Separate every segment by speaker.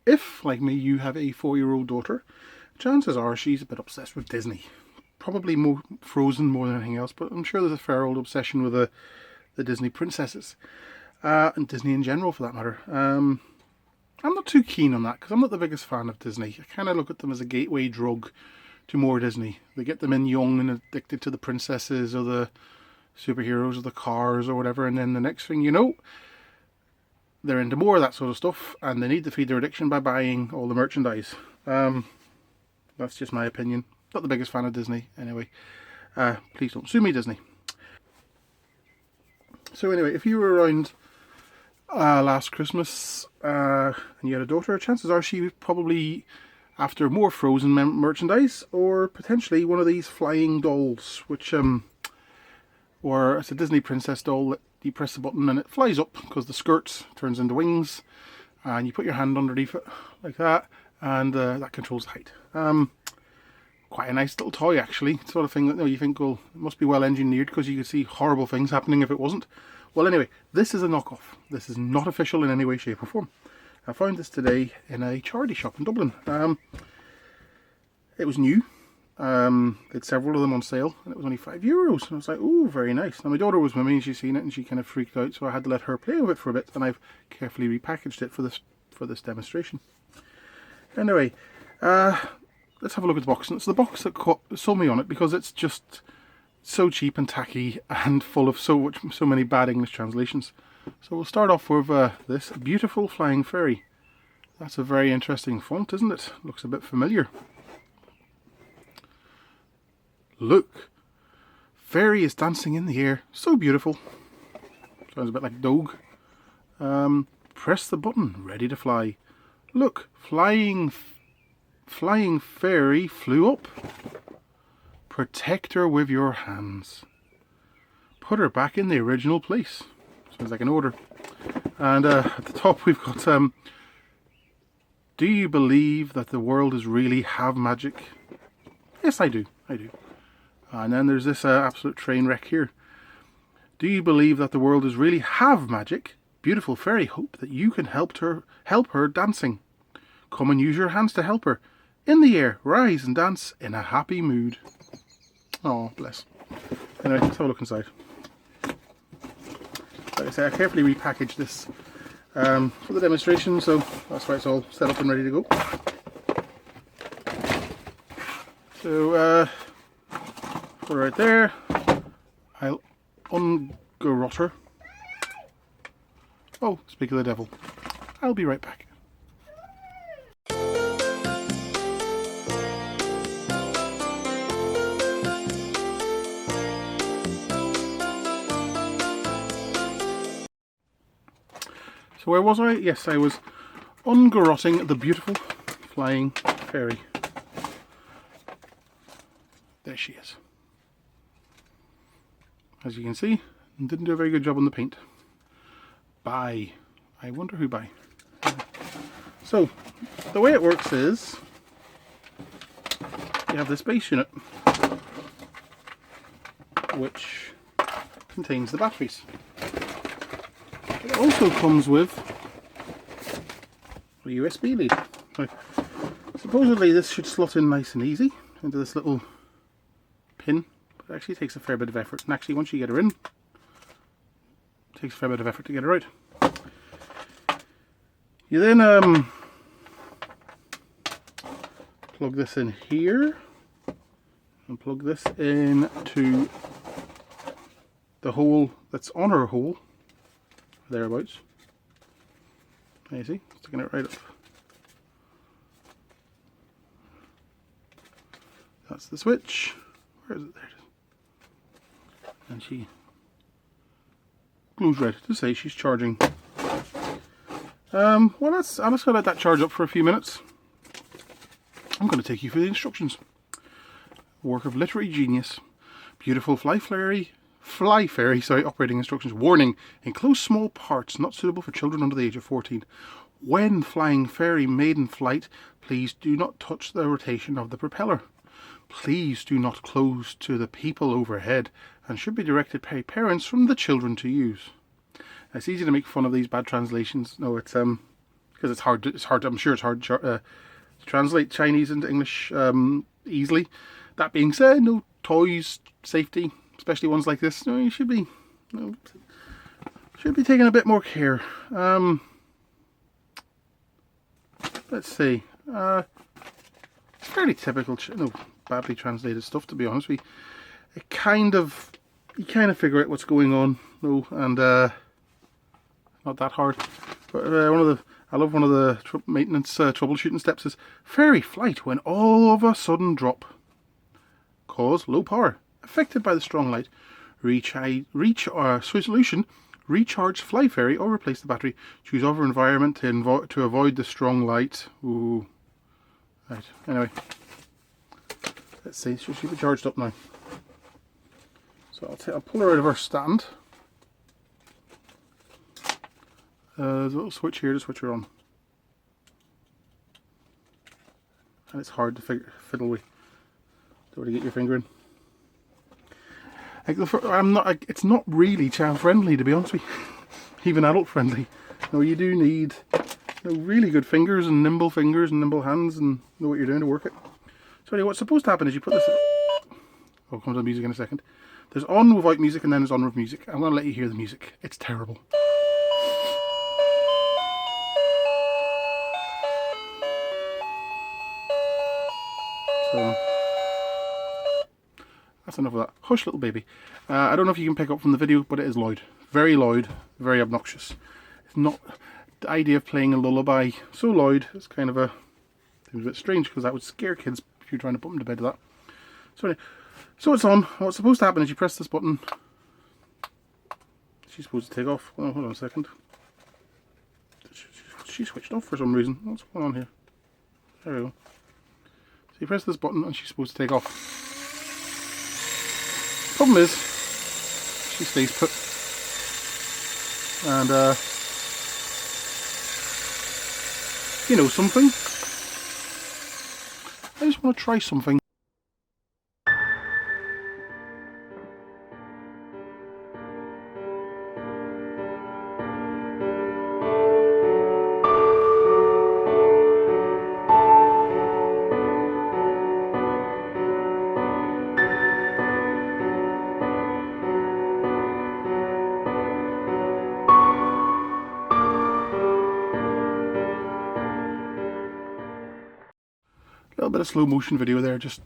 Speaker 1: if, like me, you have a 4-year-old daughter, chances are she's a bit obsessed with Disney. Probably more Frozen more than anything else, but I'm sure there's a fair old obsession with the Disney princesses. And Disney in general, for that matter. I'm not too keen on that, because I'm not the biggest fan of Disney. I kind of look at them as a gateway drug to more Disney. They get them in young and addicted to the princesses or the superheroes or the cars or whatever, and then the next thing you know, they're into more of that sort of stuff, and they need to feed their addiction by buying all the merchandise. That's just my opinion. Not the biggest fan of Disney, anyway. Please don't sue me, Disney. So anyway, if you were around last Christmas and you had a daughter, chances are she was probably after more Frozen merchandise, or potentially one of these flying dolls, which or it's a Disney princess doll that you press the button and it flies up because the skirt turns into wings, and you put your hand underneath it like that, and that controls the height. Quite a nice little toy, actually. Sort of thing that you think, well, it must be well engineered, because you could see horrible things happening if it wasn't. Well, anyway, this is a knockoff. This is not official in any way, shape or form. I found this today in a charity shop in Dublin. It was new. They had several of them on sale, and it was only €5. And I was like, oh, very nice. Now, my daughter was with me and she's seen it and she kind of freaked out, so I had to let her play with it for a bit, and I've carefully repackaged it for this demonstration. Anyway, let's have a look at the box. And it's the box that sold me on it, because it's just so cheap and tacky and full of so many bad English translations. So we'll start off with this beautiful flying fairy. That's a very interesting font, isn't it? Looks a bit familiar. Look, fairy is dancing in the air. So beautiful. Sounds a bit like dog. Press the button, ready to fly. Look, flying fairy flew up. Protect her with your hands. Put her back in the original place. Sounds like an order. And at the top we've got, do you believe that the world is really have magic? Yes, I do. I do. And then there's this absolute train wreck here. Do you believe that the world is really have magic? Beautiful fairy, hope that you can help her dancing. Come and use your hands to help her. In the air, rise and dance in a happy mood. Oh, bless. Anyway, let's have a look inside. Like I say, I carefully repackaged this for the demonstration, so that's why it's all set up and ready to go. So, for right there, I'll ungarrotter. Oh, speak of the devil. I'll be right back. So where was I? Yes, I was ungarrotting the beautiful flying fairy. There she is. As you can see, didn't do a very good job on the paint. Buy. I wonder who buy. So, the way it works is, you have this base unit, which contains the batteries. It also comes with a USB lead. Now, supposedly this should slot in nice and easy into this little pin, but it actually takes a fair bit of effort. And actually, once you get her in, it takes a fair bit of effort to get her out. You then plug this in here and plug this into the hole that's on her hole, thereabouts. There you see, sticking it right up. That's the switch. Where is it? There it is. And she glues right to say she's charging. Well, I'm just going to let that charge up for a few minutes. I'm going to take you through the instructions. Work of literary genius. Beautiful fly fairy, operating instructions. Warning, enclose small parts not suitable for children under the age of 14. When flying fairy maiden flight, please do not touch the rotation of the propeller. Please do not close to the people overhead, and should be directed by parents from the children to use. It's easy to make fun of these bad translations. No, it's because because it's hard. I'm sure it's hard to translate Chinese into English easily. That being said, no toys, safety, especially ones like this. You should be taking a bit more care. Let's see. It's fairly typical, badly translated stuff, to be honest. You kind of figure out what's going on, and not that hard. But I love one of the maintenance troubleshooting steps is fairy flight when all of a sudden drop. Cause low power affected by the strong light. Solution: recharge fly fairy or replace the battery. Choose other environment to avoid the strong light. Ooh. Right. Anyway, let's see. She should be charged up now. So I'll pull her out of her stand. There's a little switch here to switch her on, and it's hard to fiddle with. Don't want to get your finger in. It's not really child friendly, to be honest with you. Even adult friendly. No, you do need really good fingers and nimble hands, and know what you're doing to work it. So anyway, what's supposed to happen is you put this. Oh, comes on music in a second. There's on without music, and then there's on with music. I'm going to let you hear the music. It's terrible. So that's enough of that. Hush, little baby. I don't know if you can pick up from the video, but it is loud, very obnoxious. It's not the idea of playing a lullaby so loud. It's kind of seems a bit strange, because that would scare kids if you're trying to put them to bed with that. So anyway, so it's on. What's supposed to happen is you press this button. She's supposed to take off. Oh, hold on a second. She switched off for some reason. What's going on here? There we go. So you press this button and she's supposed to take off. Problem is, she stays put. And you know something? I just want to try something. A little bit of slow motion video there, just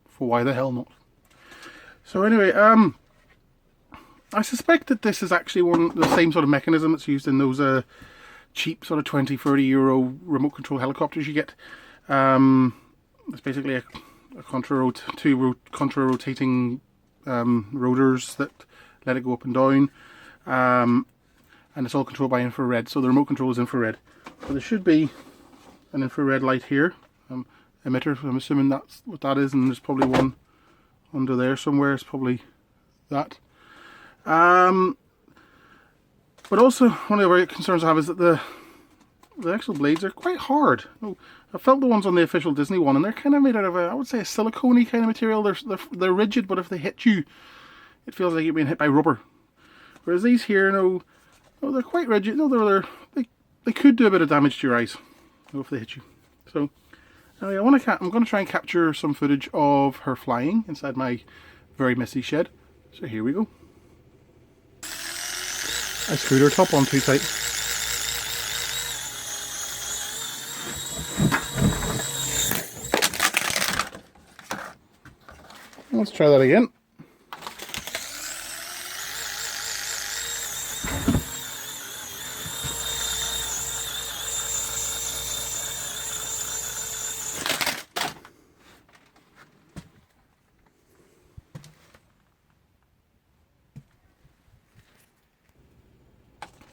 Speaker 1: for why the hell not. So anyway, I suspect that this is actually the same sort of mechanism that's used in those cheap sort of 20-30 euro remote control helicopters you get. It's basically a two contra rotating rotors that let it go up and down, and it's all controlled by infrared. So the remote control is infrared. So there should be an infrared light here. Emitter, I'm assuming that's what that is, and there's probably one under there somewhere. It's probably that. But also, one of the other concerns I have is that the actual blades are quite hard. I felt the ones on the official Disney one, and they're kind of made out of I would say a silicone-y kind of material. They're rigid, but if they hit you, it feels like you're being hit by rubber. Whereas these here, they're quite rigid. They could do a bit of damage to your eyes if they hit you. So. Anyway, I'm going to try and capture some footage of her flying inside my very messy shed. So here we go. I screwed her top on too tight. Let's try that again.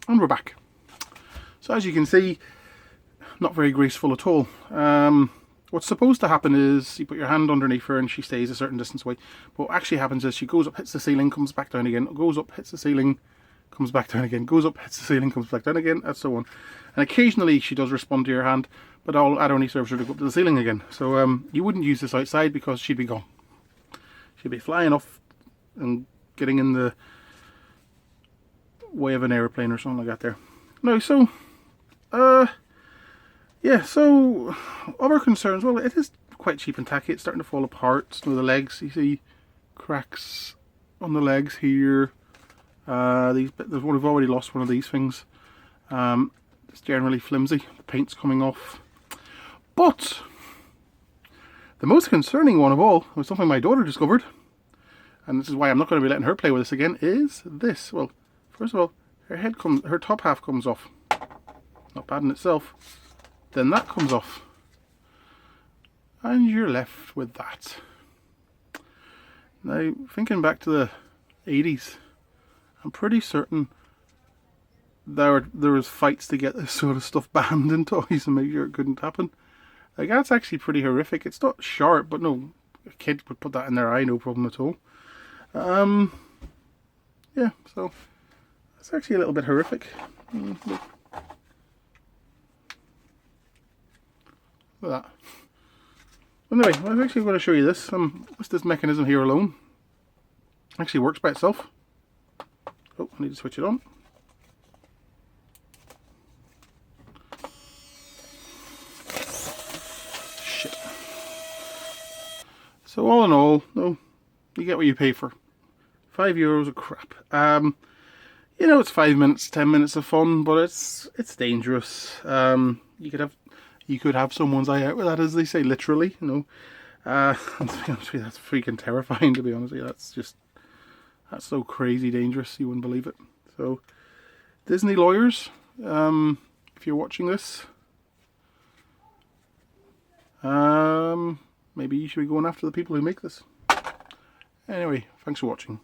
Speaker 1: And we're back. So as you can see, not very graceful at all. What's supposed to happen is you put your hand underneath her and she stays a certain distance away. But what actually happens is she goes up, hits the ceiling, comes back down again, goes up, hits the ceiling, comes back down again, goes up, hits the ceiling, comes back down again, and so on. And occasionally she does respond to your hand, but that only serves her to go up to the ceiling again. So you wouldn't use this outside because she'd be gone. She'd be flying off and getting in the way of an airplane or something like that there. Now, so Yeah, so other concerns, well, it is quite cheap and tacky. It's starting to fall apart. Some of the legs, you see cracks on the legs here. We've already lost one of these things. It's generally flimsy. The paint's coming off. But the most concerning one of all was something my daughter discovered, and this is why I'm not going to be letting her play with this again, is this. Well, first of all, her top half comes off. Not bad in itself. Then that comes off. And you're left with that. Now, thinking back to the 80s, I'm pretty certain there was fights to get this sort of stuff banned in toys and make sure it couldn't happen. Like, that's actually pretty horrific. It's not sharp, but no, a kid would put that in their eye, no problem at all. Yeah, so it's actually a little bit horrific. Look at that. Anyway, I'm actually going to show you this. What's this mechanism here alone? Actually works by itself. Oh, I need to switch it on. Shit. So all in all, no, you get what you pay for. €5 of crap. You know, it's 5 minutes, 10 minutes of fun, but it's dangerous. You could have someone's eye out with that, as they say, literally. You know, and to be honest with you, that's freaking terrifying. To be honest with you, that's so crazy dangerous. You wouldn't believe it. So, Disney lawyers, if you're watching this, maybe you should be going after the people who make this. Anyway, thanks for watching.